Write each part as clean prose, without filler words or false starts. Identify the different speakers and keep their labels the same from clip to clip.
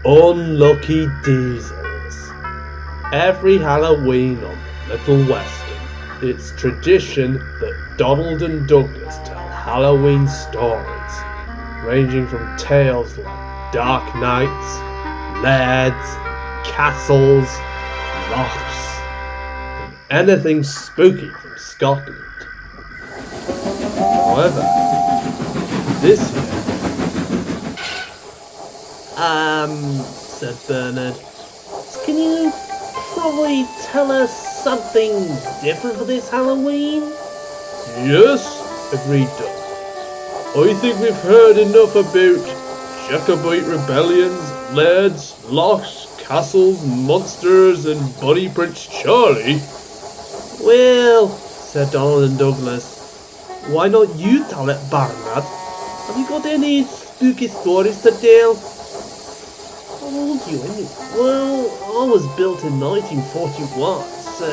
Speaker 1: Unlucky diesels. Every Halloween on Little Western, it's tradition that Donald and Douglas tell Halloween stories, ranging from tales like dark nights, lairs, castles, lochs, and anything spooky from Scotland. However, this year... said Bernard, can you probably tell us something different for this Halloween? Yes, agreed Doug. I think we've heard enough about Jacobite rebellions, lairs, lochs, castles, monsters, and Buddy Prince Charlie. Well, said Donald and Douglas, why not you tell it, Bernard? Have you got any spooky stories to tell? How old are you anyway? Well, I was built in 1941, so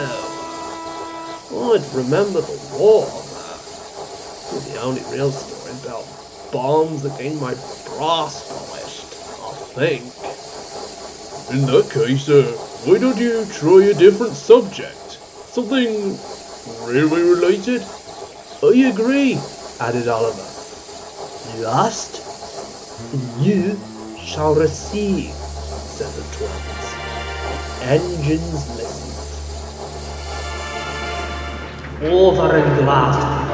Speaker 1: I'd remember the war. That's the only real story about bombs that getting my brass polished, I think. In that case, why don't you try a different subject? Something railway related? I agree, added Oliver. You asked, and you shall receive, said the twins. Engines listened. Over in Glasgow,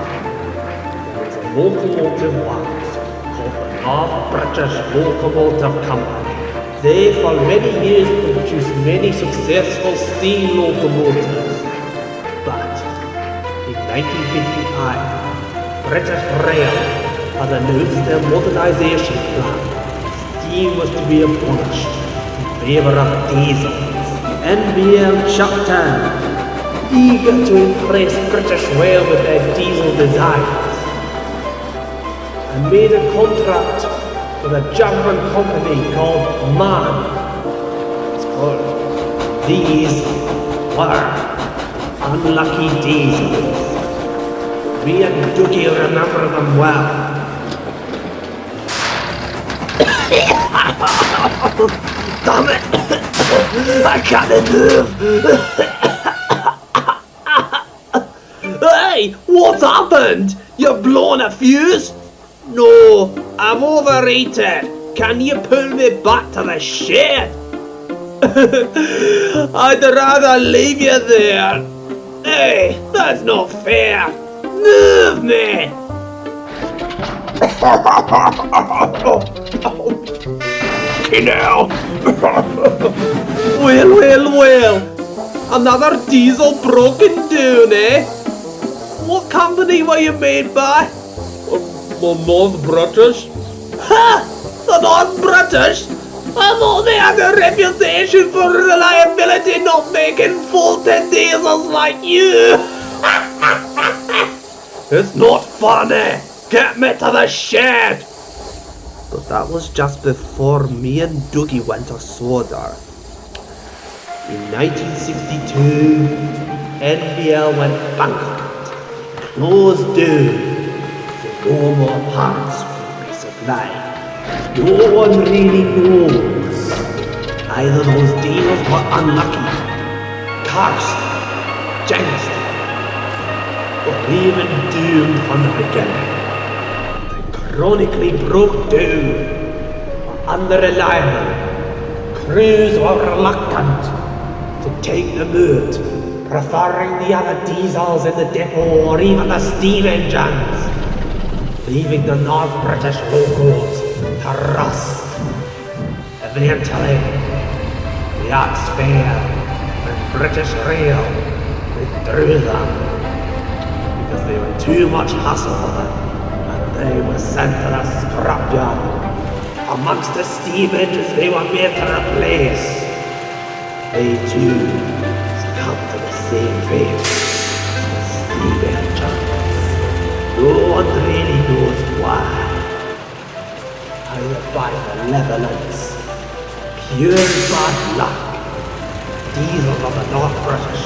Speaker 1: there was a locomotive once called the North British Locomotive Company. They for many years produced many successful steam locomotives. But in 1955, British Rail had announced their modernisation plan. Steam was to be abolished in favour of diesel. NBL shut down, eager to impress British Rail with their diesel designs, and made a contract with a German company called MAN. It's called. These were unlucky diesels. Me and Dookie remember them well. Damn it! I can't move! Hey! What's happened? You've blown a fuse? No, I'm overrated. Can you pull me back to the shed? I'd rather leave you there. Hey, that's not fair. Move me! Now. Well. Another diesel broken down, eh? What company were you made by? The North British. Ha! The North British? I thought they had a reputation for reliability, not making faulty diesels like you. It's not funny. Get me to the shed. But that was just before me and Doogie went to Sodor. In 1962, NBL went bankrupt, closed down, so no more parts would be supplied. No one really knows. Either those dealers were unlucky, cursed, jinxed, or even doomed from the beginning. Chronically broke down, or unreliable. Crews were reluctant to take the moot, preferring the other diesels in the depot or even the steam engines, leaving the North British locos to rust. Eventually, the odds failed when British Rail withdrew them because they were too much hassle for them. They were sent to the scrapyard. Amongst the steam engines they were made to replace. They too succumbed to the same fate as the steam engines. No one really knows why. Either by malevolence, pure bad luck, diesels of the North British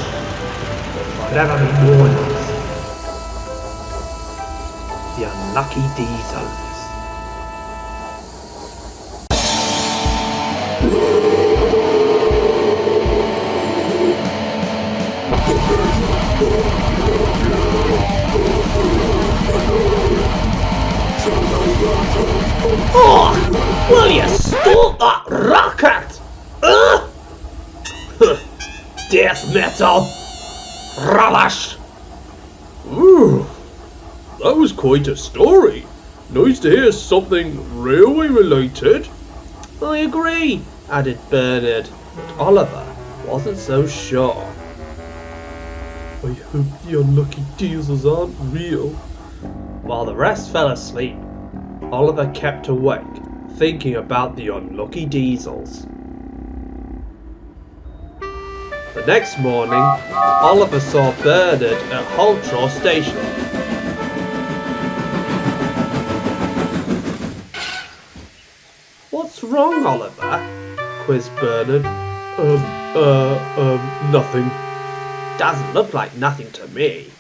Speaker 1: will forever be known as the unlucky diesels. Will you stop that racket? Death metal! Rubbish! Ooh, that was quite a story. Nice to hear something railway related. I agree, added Bernard, but Oliver wasn't so sure. I hope the unlucky diesels aren't real. While the rest fell asleep, Oliver kept awake, thinking about the unlucky diesels. The next morning, Oliver saw Bernard at Hulltraw Station. What's wrong, Oliver? Quizzed Bernard. Nothing. Doesn't look like nothing to me.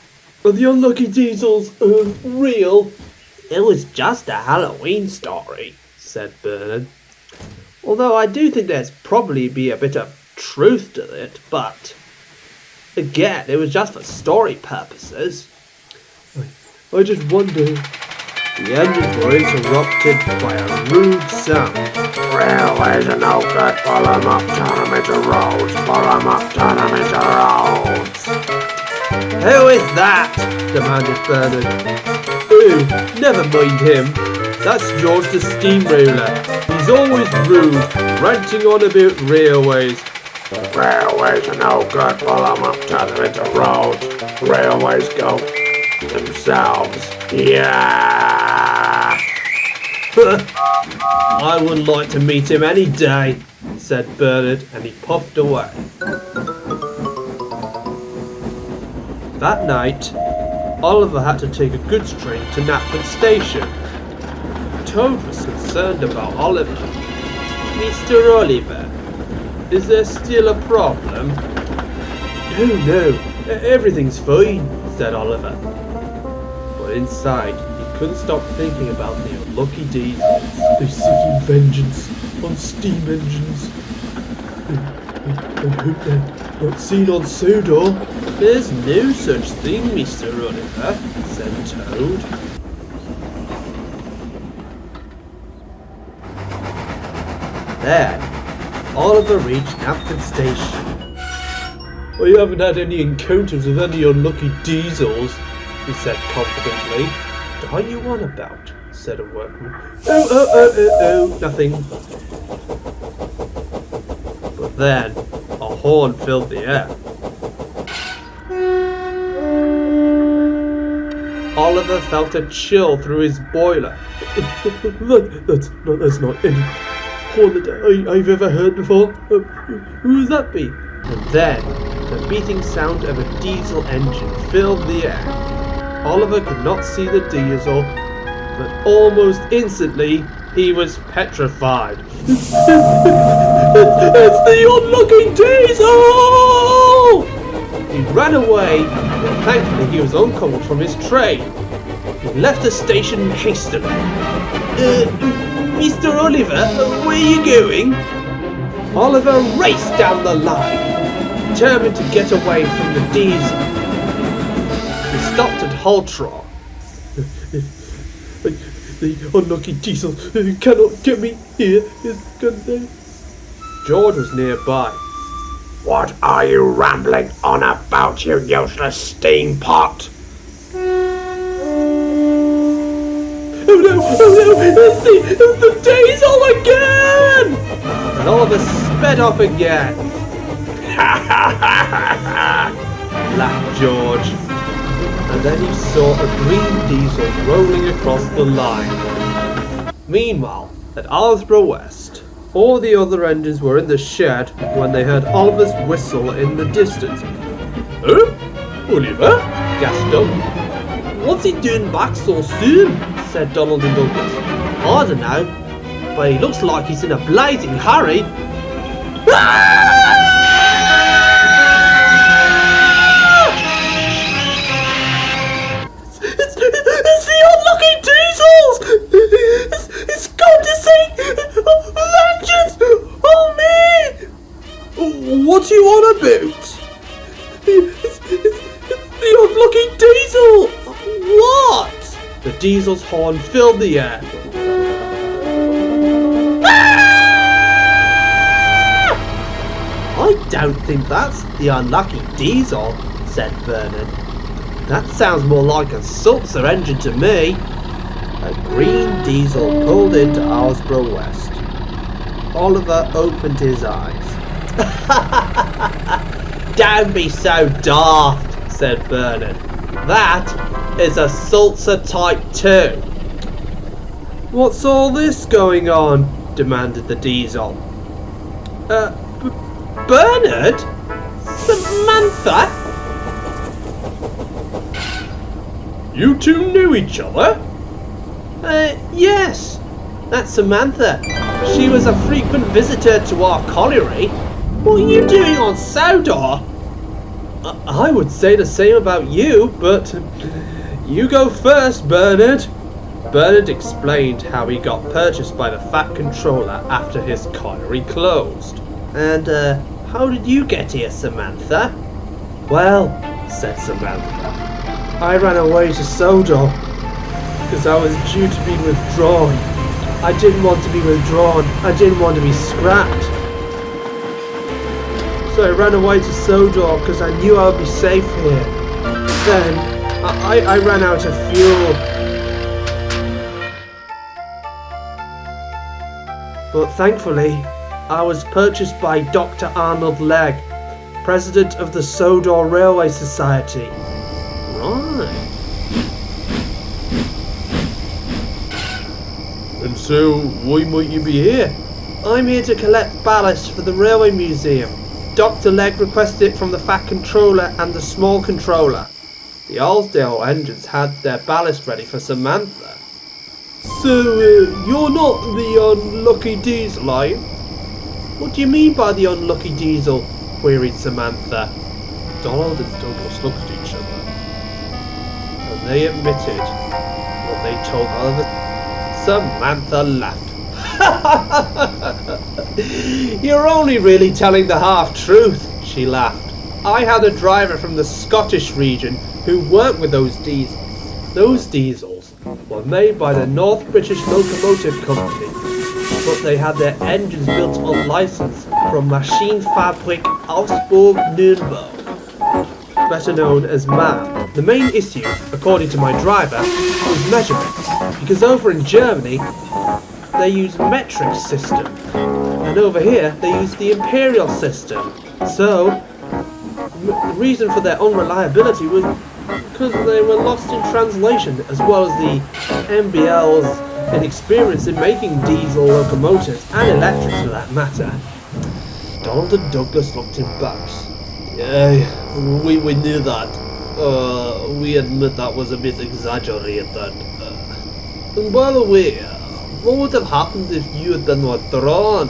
Speaker 1: Are the unlucky diesels, real? It was just a Halloween story, said Bernard. Although I do think there's probably be a bit of truth to it, but again, it was just for story purposes. I just wonder. The engines were interrupted by a rude sound. Railways are no good, pull 'em up, turn 'em into roads, pull 'em up, turn 'em into roads. Who is that? Demanded Bernard. Oh, never mind him. That's George the steamroller. He's always rude, ranting on about railways. Railways are no good, pull 'em up, turn 'em into roads. Railways go themselves. Yeah! I would like to meet him any day, said Bernard, and he puffed away. That night, Oliver had to take a goods train to Knapford Station. Toad was concerned about Oliver. Mr. Oliver, is there still a problem? No, everything's fine, said Oliver. But inside, he couldn't stop thinking about the unlucky diesels. They're seeking vengeance on steam engines. I hope they're not seen on Sodor. There's no such thing, Mr. Oliver, said Toad. Then, Oliver reached Knapford Station. I haven't had any encounters with any unlucky diesels, he said confidently. What are you on about? Said a workman. Oh, nothing. But then, a horn filled the air. Oliver felt a chill through his boiler. That's not any horn that I've ever heard before. Who would that be? And then, the beating sound of a diesel engine filled the air. Oliver could not see the diesel, but almost instantly he was petrified. It's the unlucky diesel! He ran away, but thankfully he was uncoupled from his train. He left the station hastily. Mr. Oliver, where are you going? Oliver raced down the line, determined to get away from the diesel. He stopped at Hulltraw. The unlucky diesel cannot get me here. George was nearby. What are you rambling on about, you useless steam pot? Oh no, it's the diesel again! And Oliver sped off again. Ha ha ha ha ha! Laughed George. And then he saw a green diesel rolling across the line. Meanwhile, at Arlesburgh West, all the other engines were in the shed when they heard Oliver's whistle in the distance. Oh, Oliver? gasped Doug. What's he doing back so soon? Said Donald and Douglas. I don't know, but he looks like he's in a blazing hurry. It's the unlucky diesels! It's come to seek vengeance on me! What are you on about? It's the unlucky diesel! What? The diesel's horn filled the air.
Speaker 2: don't think that's the unlucky diesel, said Bernard. That sounds more like a Sulzer engine to me. A green diesel pulled into Arlesburgh West. Oliver opened his eyes. Don't be so daft, said Bernard. That is a Sulzer Type 2. What's all this going on? Demanded the diesel. Bernard? Samantha?
Speaker 1: You two knew each other?
Speaker 2: Yes. That's Samantha. She was a frequent visitor to our colliery. What are you doing on Sodor? I would say the same about you, but you go first, Bernard. Bernard explained how he got purchased by the Fat Controller after his colliery closed. And how did you get here, Samantha? Well, said Samantha, I ran away to Sodor because I was due to be withdrawn. I didn't want to be withdrawn. I didn't want to be scrapped. So I ran away to Sodor because I knew I would be safe here. Then I ran out of fuel. But thankfully, I was purchased by Dr Arnold Legg, president of the Sodor Railway Society.
Speaker 1: Right. And so, why might you be here?
Speaker 2: I'm here to collect ballast for the Railway Museum. Dr Legg requested it from the Fat Controller and the Small Controller. The Arlesdale engines had their ballast ready for Samantha. So, you're not the unlucky diesel, are you? What do you mean by the unlucky diesel? Queried Samantha.
Speaker 1: Donald and Douglas looked at each other,
Speaker 2: And they admitted what they told Oliver. Samantha laughed. You're only really telling the half-truth, she laughed. I had a driver from the Scottish region who worked with those diesels. Those diesels were made by the North British Locomotive Company, but they had their engines built on license from Maschinenfabrik Augsburg Nürnberg, better known as MAN. The main issue, according to my driver, was measurements, because over in Germany they use metric system, and over here they use the imperial system. So the reason for their unreliability was because they were lost in translation, as well as the MBL's inexperience in making diesel locomotives and electrics for that matter. Donald and Douglas looked embarrassed. Yeah, we knew that. We admit that was a bit exaggerated. And by the way, what would have happened if you had been withdrawn?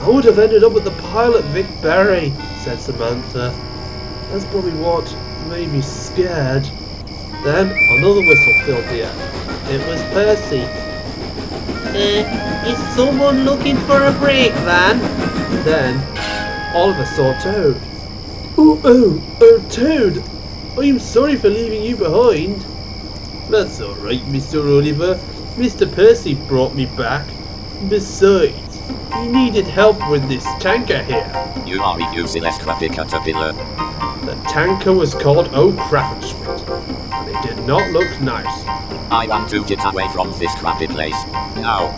Speaker 2: I would have ended up with the pilot Vic Berry, said Samantha. That's probably what made me scared. Then another whistle filled the air. It was Percy. Is someone looking for a break, Van? Then Oliver saw Toad. Oh, Toad! I'm sorry for leaving you behind. That's alright, Mr. Oliver. Mr. Percy brought me back. Besides, he needed help with this tanker here.
Speaker 3: You are a useless crappy caterpillar.
Speaker 1: The tanker was called O'Krappenschmidt, and it did not look nice.
Speaker 3: I want to get away from this crappy place. Now.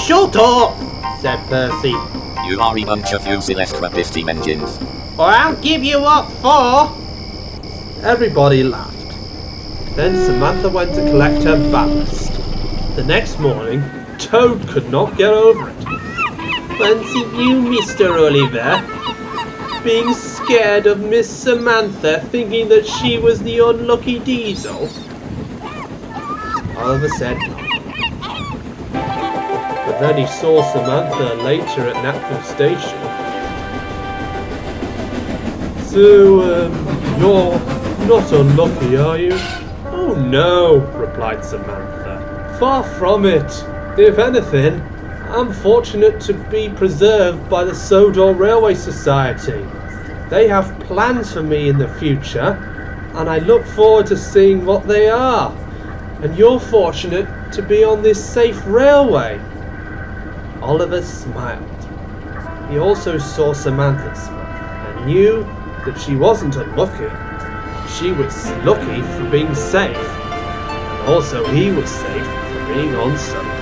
Speaker 2: Shut up, said Percy.
Speaker 3: You are a bunch of useless crappy steam engines.
Speaker 2: Or I'll give you what for. Everybody laughed. Then Samantha went to collect her ballast. The next morning, Toad could not get over it. Fancy you, Mr. Oliver, being scared of Miss Samantha, thinking that she was the unlucky diesel? Oliver said nothing. But then he saw Samantha later at Natfield Station. So, you're not unlucky, are you? Oh no, replied Samantha. Far from it. If anything, I'm fortunate to be preserved by the Sodor Railway Society. They have plans for me in the future, and I look forward to seeing what they are. And you're fortunate to be on this safe railway. Oliver smiled. He also saw Samantha smile. I knew that she wasn't unlucky. She was lucky for being safe, and also he was safe for being on Sunday.